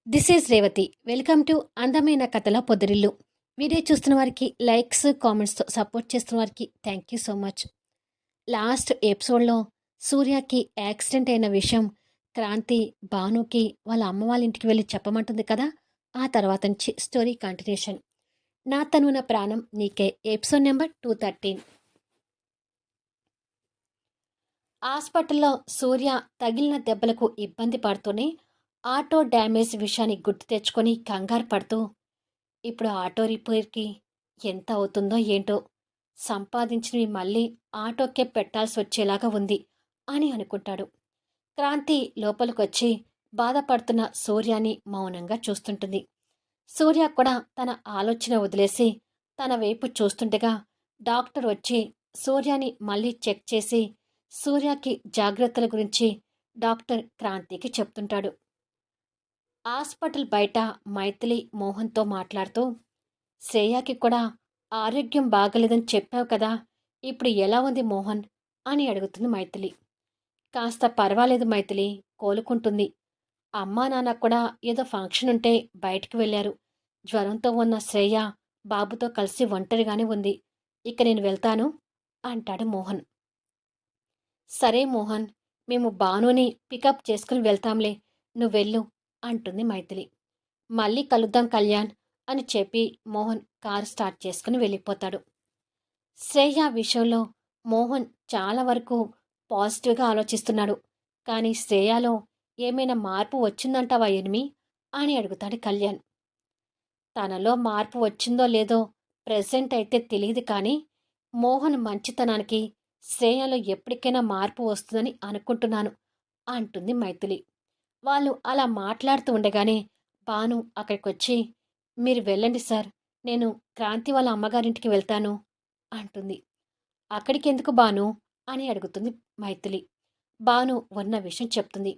This is Revathi. Welcome to అందమైన కథల పొదరిల్లు. Video చూస్తున్న వారికి లైక్స్, కామెంట్స్తో సపోర్ట్ చేస్తున్న వారికి thank you so much. Last ఎపిసోడ్లో సూర్యకి యాక్సిడెంట్ అయిన విషయం క్రాంతి భానుకి వాళ్ళ అమ్మ వాళ్ళ ఇంటికి వెళ్ళి చెప్పమంటుంది కదా. ఆ తర్వాత నుంచి స్టోరీ కంటిన్యూషన్. నా తనువున ప్రాణం నీకే ఎపిసోడ్ నెంబర్ 213. హాస్పిటల్లో సూర్య తగిలిన దెబ్బలకు ఇబ్బంది పడుతూనే ఆటో డ్యామేజ్ విషయాన్ని గుర్తు తెచ్చుకొని కంగారు పడుతూ ఇప్పుడు ఆటో రిపేర్కి ఎంత అవుతుందో ఏంటో, సంపాదించినవి మళ్ళీ ఆటోకే పెట్టాల్సి వచ్చేలాగా ఉంది అని అనుకుంటాడు. క్రాంతి లోపలికొచ్చి బాధపడుతున్న సూర్యాని మౌనంగా చూస్తుంటుంది. సూర్య కూడా తన ఆలోచన వదిలేసి తన వైపు చూస్తుండగా డాక్టర్ వచ్చి సూర్యాని మళ్ళీ చెక్ చేసి సూర్యకి జాగ్రత్తల గురించి డాక్టర్ క్రాంతికి చెప్తుంటాడు. హాస్పిటల్ బయట మైథిలి మోహన్తో మాట్లాడుతూ, శ్రేయాకి కూడా ఆరోగ్యం బాగలేదని చెప్పావు కదా, ఇప్పుడు ఎలా ఉంది మోహన్ అని అడుగుతుంది మైథిలి. కాస్త పర్వాలేదు మైథిలి, కోలుకుంటుంది. అమ్మా నాన్న కూడా ఏదో ఫంక్షన్ ఉంటే బయటికి వెళ్ళారు. జ్వరంతో ఉన్న శ్రేయ బాబుతో కలిసి ఒంటరిగానే ఉంది. ఇక నేను వెళ్తాను అంటాడు మోహన్. సరే మోహన్, మేము భానుని పికప్ చేసుకుని వెళ్తాంలే, నువ్వెళ్ళు అంటుంది మైథిలి. మళ్ళీ కలుద్దాం కళ్యాణ్ అని చెప్పి మోహన్ కారు స్టార్ట్ చేసుకుని వెళ్ళిపోతాడు. శ్రేయ విషయంలో మోహన్ చాలా వరకు పాజిటివ్గా ఆలోచిస్తున్నాడు. కానీ శ్రేయలో ఏమైనా మార్పు వచ్చిందంటావా ఎనిమి అని అడుగుతాడు కళ్యాణ్. తనలో మార్పు వచ్చిందో లేదో ప్రెజెంట్ అయితే తెలియదు, కానీ మోహన్ మంచితనానికి శ్రేయలో ఎప్పటికైనా మార్పు వస్తుందని అనుకుంటున్నాను అంటుంది మైథిలి. వాళ్ళు అలా మాట్లాడుతూ ఉండగానే భాను అక్కడికొచ్చి, మీరు వెళ్ళండి సార్, నేను క్రాంతి వాళ్ళ అమ్మగారింటికి వెళ్తాను అంటుంది. అక్కడికి ఎందుకు భాను అని అడుగుతుంది మైథిలి. భాను ఉన్న విషయం చెప్తుంది.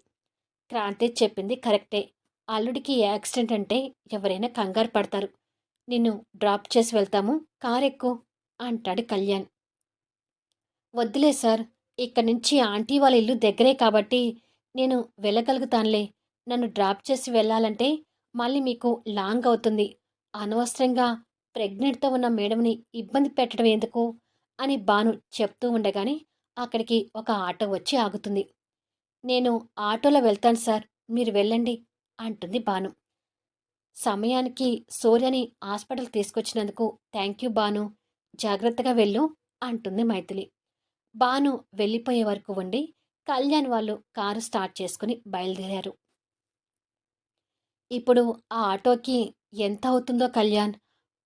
క్రాంతి చెప్పింది కరెక్టే, అల్లుడికి యాక్సిడెంట్ అంటే ఎవరైనా కంగారు పడతారు. నిన్ను డ్రాప్ చేసి వెళ్తాము, కారెక్కు అంటాడు కళ్యాణ్. వద్దులే సార్, ఇక్కడి నుంచి ఆంటీ వాళ్ళ ఇల్లు దగ్గరే కాబట్టి నేను వెళ్ళగలుగుతానులే. నన్ను డ్రాప్ చేసి వెళ్ళాలంటే మళ్ళీ మీకు లాంగ్ అవుతుంది. అనవసరంగా ప్రెగ్నెంట్తో ఉన్న మేడంని ఇబ్బంది పెట్టడం ఎందుకు అని భాను చెప్తూ ఉండగానే అక్కడికి ఒక ఆటో వచ్చి ఆగుతుంది. నేను ఆటోలో వెళ్తాను సార్, మీరు వెళ్ళండి అంటుంది భాను. సమయానికి సూర్యని హాస్పిటల్ తీసుకొచ్చినందుకు థ్యాంక్ యూ భాను, జాగ్రత్తగా వెళ్ళు అంటుంది మైథిలి. భాను వెళ్ళిపోయే వరకు ఉండి కళ్యాణ్ వాళ్ళు కారు స్టార్ట్ చేసుకుని బయలుదేరారు. ఇప్పుడు ఆ ఆటోకి ఎంత అవుతుందో కళ్యాణ్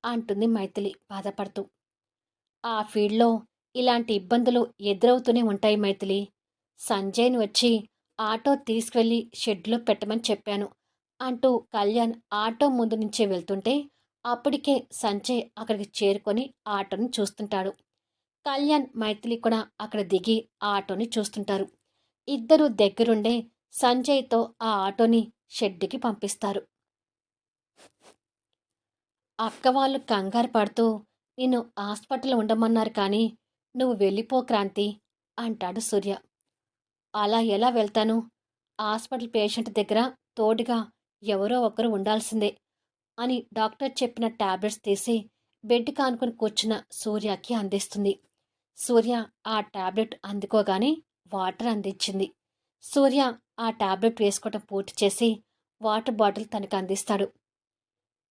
అంటుంది మైథిలి బాధపడుతూ. ఆ ఫీల్డ్లో ఇలాంటి ఇబ్బందులు ఎదురవుతూనే ఉంటాయి మైథిలి. సంజయ్ని వచ్చి ఆటో తీసుకువెళ్ళి షెడ్లో పెట్టమని చెప్పాను అంటూ కళ్యాణ్ ఆటో ముందు నుంచే వెళ్తుంటే అప్పటికే సంజయ్ అక్కడికి చేరుకొని ఆటోని చూస్తుంటాడు. కళ్యాణ్ మైథిలి కూడా అక్కడ దిగి ఆ ఆటోని చూస్తుంటారు. ఇద్దరూ దగ్గరుండే సంజయ్తో ఆ ఆటోని షెడ్డుకి పంపిస్తారు. అక్క వాళ్ళు కంగారు పడుతూ, నిన్ను హాస్పిటల్ ఉండమన్నారు కానీ నువ్వు వెళ్ళిపో క్రాంతి అంటాడు సూర్య. అలా ఎలా వెళ్తాను? హాస్పిటల్ పేషెంట్ దగ్గర తోడుగా ఎవరో ఒకరు ఉండాల్సిందే అని డాక్టర్ చెప్పిన టాబ్లెట్స్ తీసి బెడ్ కానుకొని కూర్చున్న సూర్యకి అందిస్తుంది. సూర్య ఆ టాబ్లెట్ అందుకోగానే వాటర్ అందించింది. సూర్య ఆ టాబ్లెట్ వేసుకోవటం పూర్తి చేసి వాటర్ బాటిల్ తనకు అందిస్తాడు.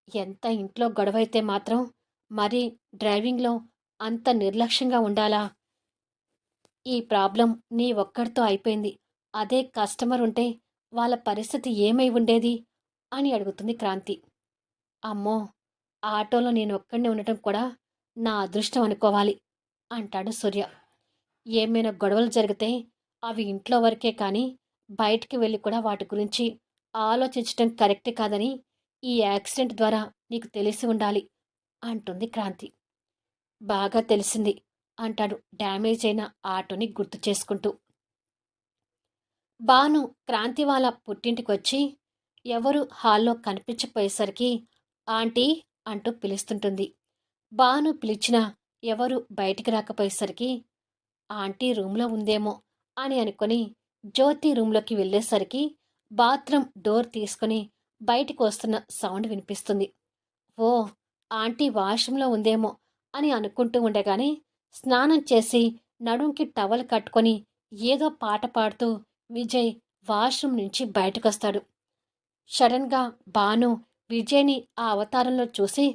ఎంత ఇంట్లో గొడవైతే మాత్రం మరి డ్రైవింగ్లో అంత నిర్లక్ష్యంగా ఉండాలా? ఈ ప్రాబ్లం నీ ఒక్కడితో అయిపోయింది. అదే కస్టమర్ ఉంటే వాళ్ళ పరిస్థితి ఏమై ఉండేది అని అడుగుతుంది క్రాంతి. అమ్మో, ఆటోలో నేను ఒక్కడినే ఉండటం కూడా నా అదృష్టం అనుకోవాలి అంటాడు సూర్య. ఏమైనా గొడవలు జరిగితే అవి ఇంట్లో వరకే కానీ బయటికి వెళ్ళి కూడా వాటి గురించి ఆలోచించటం కరెక్ట్ కాదని ఈ యాక్సిడెంట్ ద్వారా నీకు తెలిసి ఉండాలి అంటుంది క్రాంతి. బాగా తెలిసింది అంటాడు డ్యామేజ్ అయిన ఆటోని గుర్తు చేసుకుంటూ. భాను క్రాంతి వాళ్ళ పుట్టింటికొచ్చి ఎవరు హాల్లో కనిపించపోయేసరికి ఆంటీ అంటూ పిలుస్తుంటుంది. భాను పిలిచినా ఎవరు బయటికి రాకపోయేసరికి ఆంటీ రూమ్లో ఉందేమో అని అనుకొని జ్యోతి రూమ్లోకి వెళ్ళేసరికి బాత్రూమ్ డోర్ తీసుకుని బయటికి వస్తున్న సౌండ్ వినిపిస్తుంది. ఓ, ఆంటీ వాష్రూంలో ఉందేమో అని అనుకుంటూ ఉండగానే స్నానం చేసి నడుంకి టవల్ కట్టుకొని ఏదో పాట పాడుతూ విజయ్ వాష్రూమ్ నుంచి బయటకొస్తాడు. సడన్గా భాను విజయ్ని ఆ అవతారంలో చూసి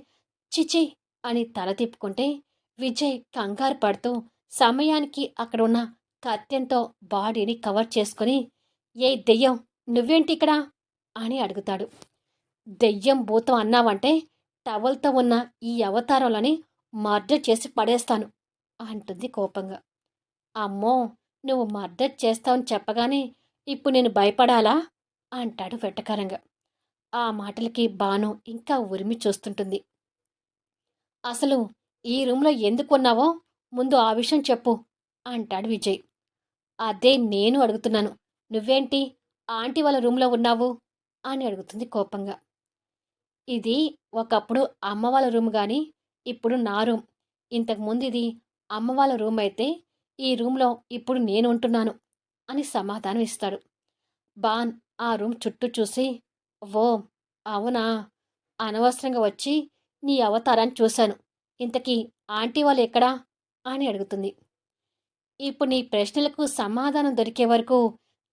చిచి అని తల తిప్పుకుంటే విజయ్ కంగారు పడుతూ సమయానికి అక్కడ ఉన్న కత్తెంతో బాడీని కవర్ చేసుకుని ఏ దెయ్యం నువ్వేంటి ఇక్కడ అని అడుగుతాడు. దెయ్యం భూతం అన్నావంటే టవల్తో ఉన్న ఈ అవతారంలోని మర్డర్ చేసి పడేస్తాను అంటుంది కోపంగా. అమ్మో, నువ్వు మర్డర్ చేస్తావని చెప్పగానే ఇప్పుడు నేను భయపడాలా అంటాడు వెటకారంగా. ఆ మాటలకి భాను ఇంకా ఉరిమి చూస్తుంటుంది. అసలు ఈ రూమ్లో ఎందుకున్నావో ముందు ఆ విషయం చెప్పు అంటాడు విజయ్. అదే నేను అడుగుతున్నాను. నువ్వేంటి ఆంటీ వాళ్ళ రూమ్లో ఉన్నావు అని అడుగుతుంది కోపంగా. ఇది ఒకప్పుడు అమ్మ వాళ్ళ రూమ్ గాని ఇప్పుడు నా రూమ్. ఇంతకుముందు ఇది అమ్మ వాళ్ళ రూమ్ అయితే ఈ రూమ్లో ఇప్పుడు నేను ఉంటున్నాను అని సమాధానం ఇస్తాడు. బాన్ ఆ రూమ్ చుట్టూ చూసి ఓ అవునా, అనవసరంగా వచ్చి నీ అవతారాన్ని చూశాను. ఇంతకీ ఆంటీ వాళ్ళు ఎక్కడా అని అడుగుతుంది. ఇప్పుడు నీ ప్రశ్నలకు సమాధానం దొరికే వరకు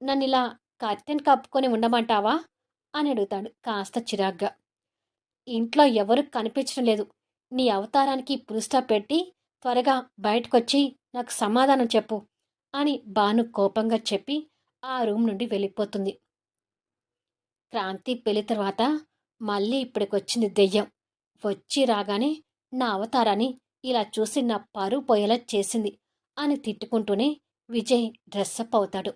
నన్నిలా కర్టెన్ కప్పుకొని ఉండమంటావా అని అడుగుతాడు కాస్త చిరాగ్గా. ఇంట్లో ఎవరు కనిపించడం లేదు. నీ అవతారానికి పురుస్టాప్ పెట్టి త్వరగా బయటకొచ్చి నాకు సమాధానం చెప్పు అని భాను కోపంగా చెప్పి ఆ రూమ్ నుండి వెళ్ళిపోతుంది. క్రాంతి పెళ్లి తర్వాత మళ్ళీ ఇప్పటికొచ్చింది దెయ్యం. వచ్చి రాగానే నా అవతారాన్ని ఇలా చూసి నా పరువు పోయేలా చేసింది అని తిట్టుకుంటూనే విజయ్ డ్రెస్అప్ అవుతాడు.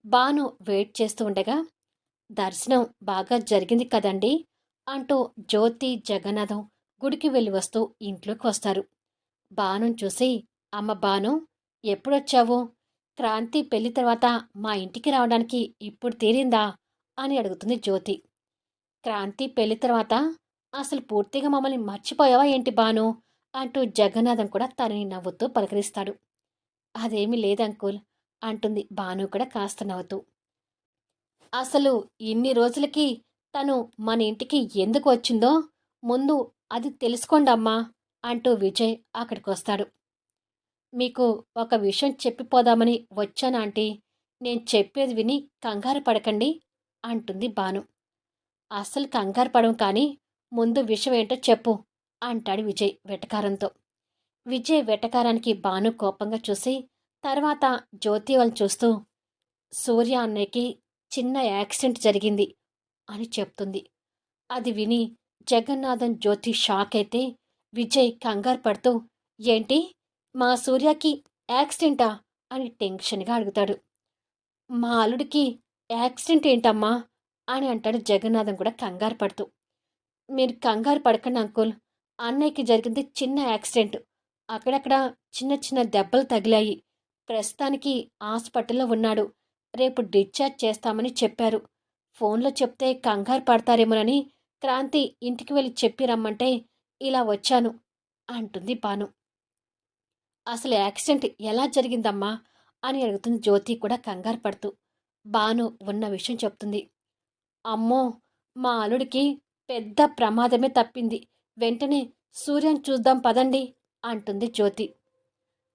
భాను వెయిట్ చేస్తూ ఉండగా దర్శనం బాగా జరిగింది కదండి అంటూ జ్యోతి జగన్నాథం గుడికి వెళ్ళి వస్తూ ఇంట్లోకి వస్తారు. భానుని చూసి అమ్మ భాను, ఎప్పుడొచ్చావు? క్రాంతి పెళ్లి తర్వాత మా ఇంటికి రావడానికి ఇప్పుడు తీరిందా అని అడుగుతుంది జ్యోతి. క్రాంతి పెళ్లి తర్వాత అసలు పూర్తిగా మమ్మల్ని మర్చిపోయావా ఏంటి భాను అంటూ జగన్నాథం కూడా తనని నవ్వుతూ పలకరిస్తాడు. అదేమీ లేదంకుల్ అంటుంది భాను కూడా కాస్త నవ్వుతూ. అసలు ఇన్ని రోజులకి తను మన ఇంటికి ఎందుకు వచ్చిందో ముందు అది తెలుసుకోండమ్మా అంటూ విజయ్ అక్కడికొస్తాడు. మీకు ఒక విషయం చెప్పిపోదామని వచ్చాను ఆంటీ. నేను చెప్పేది విని కంగారు పడకండి అంటుంది భాను. అస్సలు కంగారు పడం కానీ ముందు విషయం ఏంటో చెప్పు అంటాడు విజయ్ వెటకారంతో. విజయ్ వెటకారానికి భాను కోపంగా చూసి తర్వాత జ్యోతి వాళ్ళని చూస్తూ సూర్య అన్నయ్యకి చిన్న యాక్సిడెంట్ జరిగింది అని చెప్తుంది. అది విని జగన్నాథన్ జ్యోతి షాక్ అయితే విజయ్ కంగారు పడుతూ ఏంటి మా సూర్యకి యాక్సిడెంటా అని టెన్షన్గా అడుగుతాడు. మా అల్లుడికి యాక్సిడెంట్ ఏంటమ్మా అని అంటాడు జగన్నాథం కూడా కంగారు పడుతూ. మీరు కంగారు పడకండి అంకుల్, అన్నయ్యకి జరిగింది చిన్న యాక్సిడెంట్. అక్కడక్కడ చిన్న చిన్న దెబ్బలు తగిలాయి. ప్రస్తుతానికి హాస్పిటల్లో ఉన్నాడు. రేపు డిశ్చార్జ్ చేస్తామని చెప్పారు. ఫోన్లో చెప్తే కంగారు పడతారేమోనని క్రాంతి ఇంటికి వెళ్ళి చెప్పి రమ్మంటే ఇలా వచ్చాను అంటుంది భాను. అసలు యాక్సిడెంట్ ఎలా జరిగిందమ్మా అని అడుగుతుంది జ్యోతి కూడా కంగారు పడుతూ. భాను ఉన్న విషయం చెప్తుంది. అమ్మో, మా అల్లుడికి పెద్ద ప్రమాదమే తప్పింది. వెంటనే సూర్యని చూద్దాం పదండి అంటుంది జ్యోతి.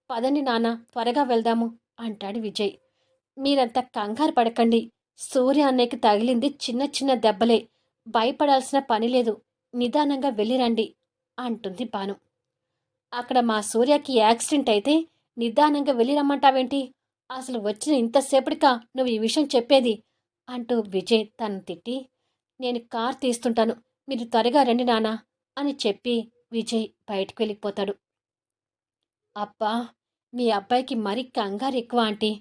పదండి నాన్న, త్వరగా వెళ్దాము అంటాడు విజయ్. మీరంతా కంగారు పడకండి. సూర్య అన్నయ్యకి తగిలింది చిన్న చిన్న దెబ్బలే. భయపడాల్సిన పని లేదు. నిదానంగా వెళ్ళిరండి అంటుంది భాను. అక్కడ మా సూర్యకి యాక్సిడెంట్ అయితే నిదానంగా వెళ్ళి రమ్మంటావేంటి? అసలు వచ్చిన ఇంతసేపటికా నువ్వు ఈ విషయం చెప్పేది అంటూ విజయ్ తను తిట్టి, నేను కార్ తీస్తుంటాను, మీరు త్వరగా రండి నానా అని చెప్పి విజయ్ బయటకు వెళ్ళిపోతాడు. అబ్బా, మీ అబ్బాయికి మరీ కంగారు ఎక్కువ ఆంటీ.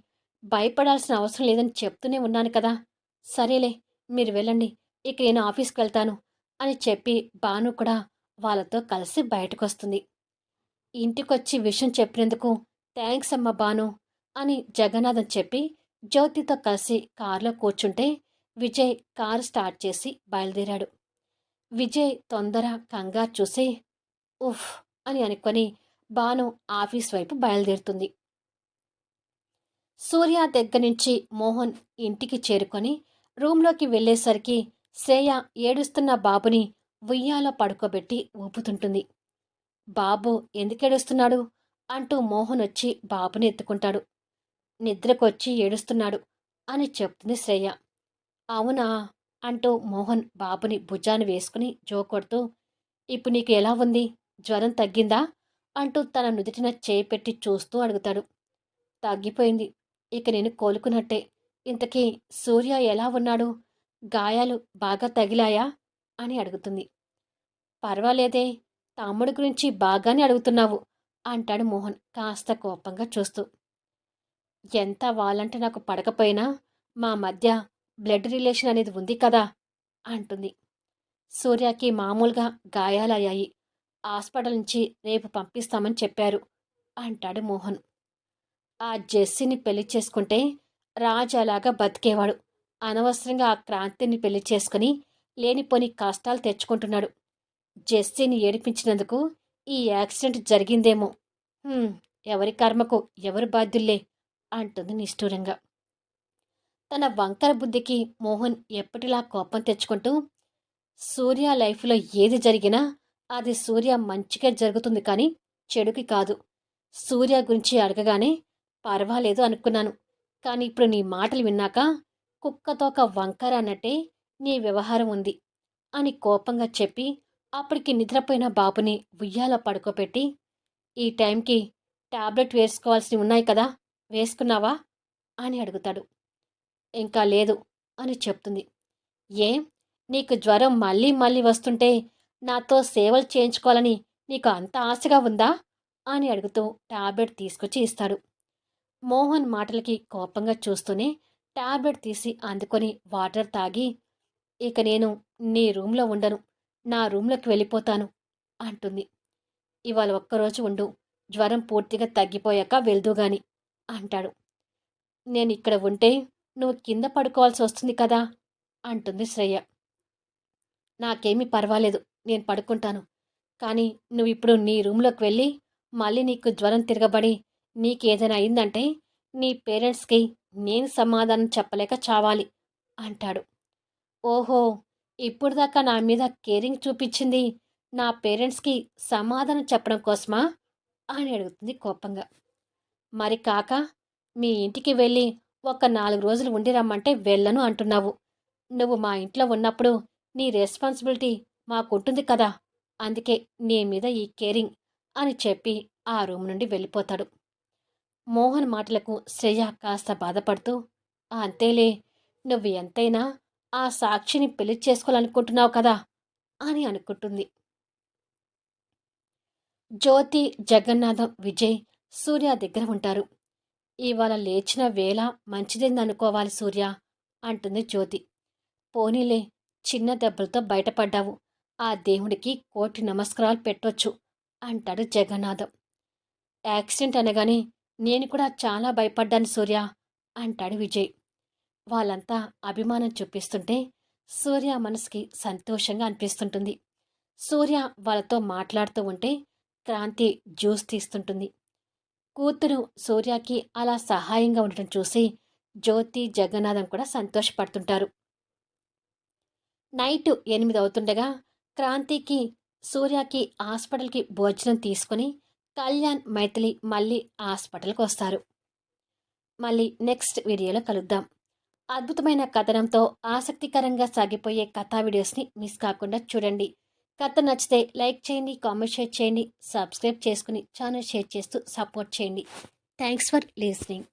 భయపడాల్సిన అవసరం లేదని చెప్తూనే ఉన్నాను కదా. సరేలే, మీరు వెళ్ళండి, ఇక నేను ఆఫీస్కి వెళ్తాను అని చెప్పి భాను కూడా వాళ్ళతో కలిసి బయటకొస్తుంది. ఇంటికొచ్చి విషయం చెప్పినందుకు థ్యాంక్స్ అమ్మ భాను అని జగన్నాథం చెప్పి జ్యోతితో కలిసి కారులో కూర్చుంటే విజయ్ కారు స్టార్ట్ చేసి బయలుదేరాడు. విజయ్ తొందర కంగారు చూసి ఉఫ్ అని అనుకొని భాను ఆఫీస్ వైపు బయలుదేరుతుంది. సూర్య దగ్గర నుంచి మోహన్ ఇంటికి చేరుకొని రూంలోకి వెళ్ళేసరికి శ్రేయ ఏడుస్తున్న బాబుని ఉయ్యాలో పడుకోబెట్టి ఊపుతుంటుంది. బాబు ఎందుకేడుస్తున్నాడు అంటూ మోహన్ వచ్చి బాబుని ఎత్తుకుంటాడు. నిద్రకొచ్చి ఏడుస్తున్నాడు అని చెప్తుంది శ్రేయ. అవునా అంటూ మోహన్ బాబుని భుజాన్ని వేసుకుని జోకొడుతూ, ఇప్పుడు నీకు ఎలా ఉంది, జ్వరం తగ్గిందా అంటూ తన నుదిటిన చేయి పెట్టి చూస్తూ అడుగుతాడు. తగ్గిపోయింది, ఇక నేను కోలుకున్నట్టే. ఇంతకీ సూర్య ఎలా ఉన్నాడు, గాయాలు బాగా తగిలాయా అని అడుగుతుంది. పర్వాలేదే, తమ్ముడి గురించి బాగానే అడుగుతున్నావు అంటాడు మోహన్ కాస్త కోపంగా చూస్తూ. ఎంత వాళ్ళంటే నాకు పడకపోయినా మా మధ్య బ్లడ్ రిలేషన్ అనేది ఉంది కదా అంటుంది. సూర్యకి మామూలుగా గాయాలయ్యాయి, హాస్పిటల్ నుంచి రేపు పంపిస్తామని చెప్పారు అంటాడు మోహన్. ఆ జెస్సీని పెళ్లి చేసుకుంటే రాజు అలాగా బతికేవాడు. అనవసరంగా ఆ క్రాంతిని పెళ్లి చేసుకుని లేనిపోని కష్టాలు తెచ్చుకుంటున్నాడు. జెస్సీని ఏడిపించినందుకు ఈ యాక్సిడెంట్ జరిగిందేమో. "హ్మ్, ఎవరి కర్మకు ఎవరు బాధ్యుల్లే" అంటుంది నిష్ఠూరంగా. తన వంకర బుద్ధికి మోహన్ ఎప్పటిలా కోపం తెచ్చుకుంటూ, సూర్య లైఫ్లో ఏది జరిగినా అది సూర్య మంచిగా జరుగుతుంది కానీ చెడుకి కాదు. సూర్య గురించి అడగగానే పర్వాలేదు అనుకున్నాను, కానీ ఇప్పుడు నీ మాటలు విన్నాక కుక్కతోక వంకర అన్నట్టే నీ వ్యవహారం ఉంది అని కోపంగా చెప్పి అప్పటికి నిద్రపోయిన బాబుని ఉయ్యాల పడుకోబెట్టి, ఈ టైంకి టాబ్లెట్ వేసుకోవాల్సినవి ఉన్నాయి కదా, వేసుకున్నావా అని అడుగుతాడు. ఇంకా లేదు అని చెప్తుంది. ఏం, నీకు జ్వరం మళ్ళీ మళ్ళీ వస్తుంటే నాతో సేవలు చేయించుకోవాలని నీకు అంత ఆశగా ఉందా అని అడుగుతూ టాబ్లెట్ తీసుకొచ్చి ఇస్తాడు. మోహన్ మాటలకి కోపంగా చూస్తూనే టాబ్లెట్ తీసి అందుకొని వాటర్ తాగి, ఇక నేను నీ రూమ్లో ఉండను, నా రూమ్లోకి వెళ్ళిపోతాను అంటుంది. ఇవాళ ఒక్కరోజు ఉండు, జ్వరం పూర్తిగా తగ్గిపోయాక వెళ్దుగాని అంటాడు. నేను ఇక్కడ ఉంటే నువ్వు కింద పడుకోవాల్సి వస్తుంది కదా అంటుంది శ్రేయ. నాకేమీ పర్వాలేదు, నేను పడుకుంటాను, కానీ నువ్విప్పుడు నీ రూమ్లోకి వెళ్ళి మళ్ళీ నీకు జ్వరం తిరగబడి నీకేదైనా అయిందంటే నీ పేరెంట్స్కి నేను సమాధానం చెప్పలేక చావాలి అంటాడు. ఓహో, ఇప్పుడు దాకా నా మీద కేరింగ్ చూపించింది నా పేరెంట్స్కి సమాధానం చెప్పడం కోసమా అని అడుగుతుంది కోపంగా. మరి కాక మీ ఇంటికి వెళ్ళి ఒక 4 రోజులు ఉండి రమ్మంటే వెళ్ళను అంటున్నావు. నువ్వు మా ఇంట్లో ఉన్నప్పుడు నీ రెస్పాన్సిబిలిటీ మాకుంటుంది కదా, అందుకే నీ మీద ఈ కేరింగ్ అని చెప్పి ఆ రూమ్ నుండి వెళ్ళిపోతాడు. మోహన్ మాటలకు శ్రేయ కాస్త బాధపడుతూ, అంతేలే, నువ్వు ఎంతైనా ఆ సాక్షిని పెళ్లి చేసుకోవాలనుకుంటున్నావు కదా అని అనుకుంటుంది. జ్యోతి, జగన్నాథం, విజయ్ సూర్య దగ్గర ఉంటారు. ఇవాళ లేచిన వేళ మంచిదిందనుకోవాలి సూర్య అంటుంది జ్యోతి. పోనీలే, చిన్న దెబ్బలతో బయటపడ్డావు, ఆ దేవుడికి కోటి నమస్కారాలు పెట్టొచ్చు అంటాడు జగన్నాథం. యాక్సిడెంట్ అనగానే నేను కూడా చాలా భయపడ్డాను సూర్య అంటాడు విజయ్. వాళ్ళంతా అభిమానం చూపిస్తుంటే సూర్య మనసుకి సంతోషంగా అనిపిస్తుంటుంది. సూర్య వాళ్ళతో మాట్లాడుతూ ఉంటే క్రాంతి జ్యూస్ తీస్తుంటుంది. కూతురు సూర్యకి అలా సహాయంగా ఉండటం చూసి జ్యోతి, జగన్నాథం కూడా సంతోషపడుతుంటారు. నైట్ 8 అవుతుండగా క్రాంతికి, సూర్యకి హాస్పిటల్కి భోజనం తీసుకుని కళ్యాణ్, మైథిలి మళ్ళీ హాస్పిటల్కి వస్తారు. మళ్ళీ నెక్స్ట్ వీడియోలో కలుద్దాం. అద్భుతమైన కథనంతో ఆసక్తికరంగా సాగిపోయే కథా వీడియోస్ని మిస్ కాకుండా చూడండి. కథ నచ్చితే లైక్ చేయండి, కామెంట్ షేర్ చేయండి, సబ్స్క్రైబ్ చేసుకుని ఛానల్ షేర్ చేస్తూ సపోర్ట్ చేయండి. Thanks for listening.